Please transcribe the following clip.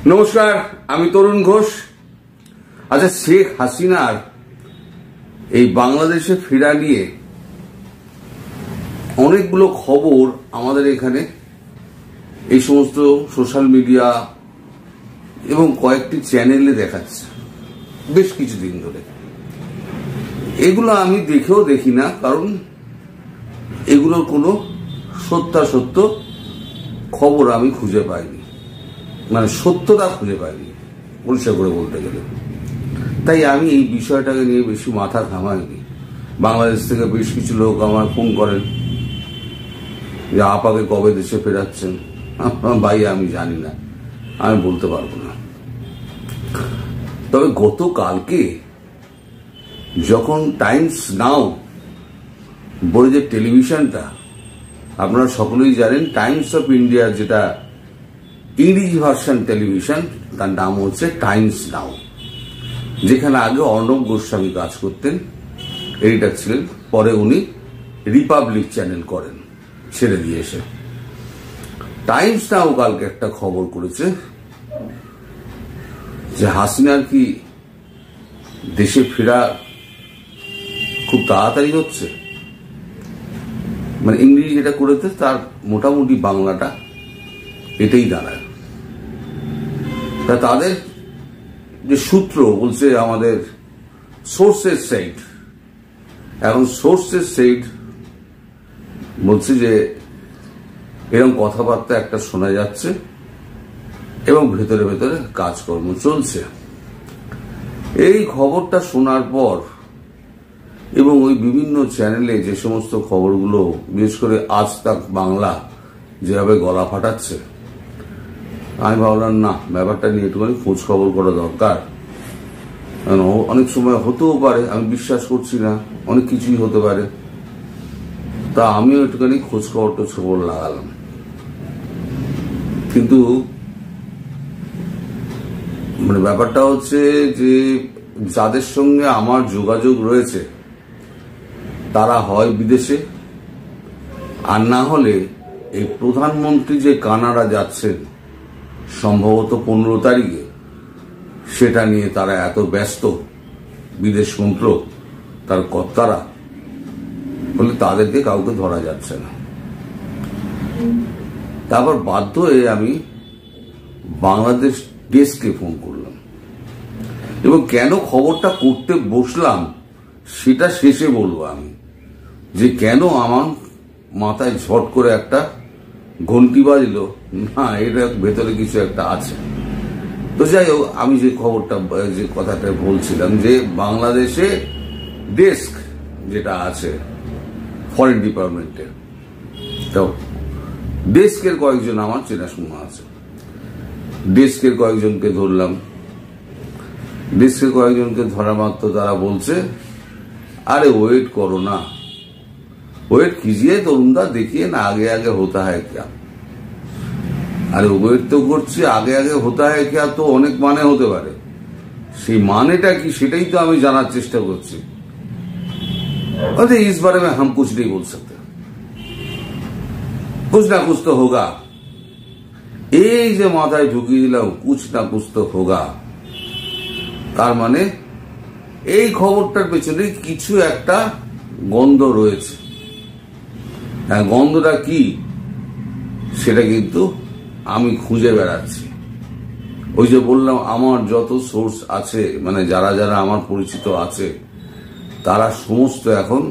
নমস্কার, আমি তরুণ ঘোষ। আচ্ছা, শেখ হাসিনার এই বাংলাদেশে ফেরা নিয়ে অনেকগুলো খবর আমাদের এখানে এই সমস্ত সোশ্যাল মিডিয়া এবং কয়েকটি চ্যানেলে দেখাচ্ছে বেশ কিছুদিন ধরে। এগুলো আমি দেখেও দেখি না, কারণ এগুলোর কোনো সত্যাসত্য খবর আমি খুঁজে পাইনি, মানে সত্যতা খুঁজে পাইনি পরিষ্কার করে বলতে গেলে। তাই আমি এই বিষয়টাকে নিয়ে বেশি মাথা ঘামাইনি। বাংলাদেশ থেকে বেশ কিছু লোক আমার ফোন করেন যে আপাকে কবে দেশে ফেরাচ্ছেন। ভাই, আমি জানি না, আমি বলতে পারবো না। তবে গতকালকে যখন টাইমস নাও বলে যে টেলিভিশনটা, আপনারা সকলেই জানেন টাইমস অফ ইন্ডিয়ার যেটা ইংরেজি ভার্সন টেলিভিশন, তার নাম হচ্ছে টাইমস নাও, যেখানে আগে অর্ণব গোস্বামী কাজ করতেন, এডিটর ছিলেন। পরে উনি রিপাবলিক চ্যানেল করেন, ছেড়ে দিয়ে এসে। টাইমস নাও কালকে একটা খবর করেছে যে হাসিনার কি দেশে ফেরা খুব তাড়াতাড়ি হচ্ছে। মানে ইংরেজি যেটা করেছে তার মোটামুটি বাংলাটা এটাই দাঁড়ায়। তা তাদের যে সূত্র বলছে আমাদের সোর্সের সাইড, এখন সোর্সের সাইড বলছে যে এরকম কথাবার্তা একটা শোনা যাচ্ছে এবং ভেতরে ভেতরে কাজকর্ম চলছে। এই খবরটা শোনার পর এবং ওই বিভিন্ন চ্যানেলে যে সমস্ত খবরগুলো, বিশেষ করে আজ তাক বাংলা যেভাবে গলা ফাটাচ্ছে, আমি ভাবলাম না, ব্যাপারটা নিয়ে একটুখানি খোঁজ খবর করা দরকার। অনেক সময় হতেও পারে, আমি বিশ্বাস করছি না, অনেক কিছুই হতে পারে। তা আমিও একটুখানি খোঁজ খবর লাগালাম। কিন্তু মানে ব্যাপারটা হচ্ছে যে যাদের সঙ্গে আমার যোগাযোগ রয়েছে তারা হয় বিদেশে, আর না হলে এই প্রধানমন্ত্রী যে কানাডা যাচ্ছেন সম্ভবত 15 তারিখে, সেটা নিয়ে তারা এত ব্যস্ত, বিদেশ মন্ত্রক তার কর্তারা, বলে তাদেরকে কাউকে ধরা যাচ্ছে না। তারপর বাধ্য হয়ে আমি বাংলাদেশ ডেস্কে ফোন করলাম এবং কেন খবরটা করতে বসলাম সেটা শেষে বলবো আমি, যে কেন আমার মাথায় ঝট করে একটা ঘন্টি বাজলো, না এটা ভেতরে কিছু একটা আছে। তো যাই হোক, আমি যে খবরটা, যে কথাটা বলছিলাম, যে বাংলাদেশে ডেস্ক যেটা আছে ফরেন ডিপার্টমেন্টের, তো ডেস্কের কয়েকজন আমার চেনাশোনা আছে। ডেস্কের কয়েকজনকে ধরলাম। ডেস্কের কয়েকজনকে ধরা মাত্র তারা বলছে, अरे वेट करो ना, वेट कीजिए तरुणदा, देखिए ना आगे आगे होता है क्या। अरे वेट तो করছি, আগে আগে होता है क्या তো অনেক মানে হতে পারে, সেই মানেটা কি সেটাই তো আমি জানার চেষ্টা করছি। अरे इस बारे में हम कुछ नहीं बोल सकते, कुछ ना कुछ तो होगा। এই যে মাথায় ঢুকিয়ে দিলাম कुछ ना कुछ तो होगा, তার মানে এই খবরটার পেছনে কিছু একটা গন্ধ রয়েছে। হ্যাঁ, গন্ধটা কি সেটা কিন্তু আমি খুঁজে বেড়াচ্ছি। ওই যে বললাম, আমার যত সোর্স আছে, মানে যারা যারা আমার পরিচিত আছে, তারা সমস্ত এখন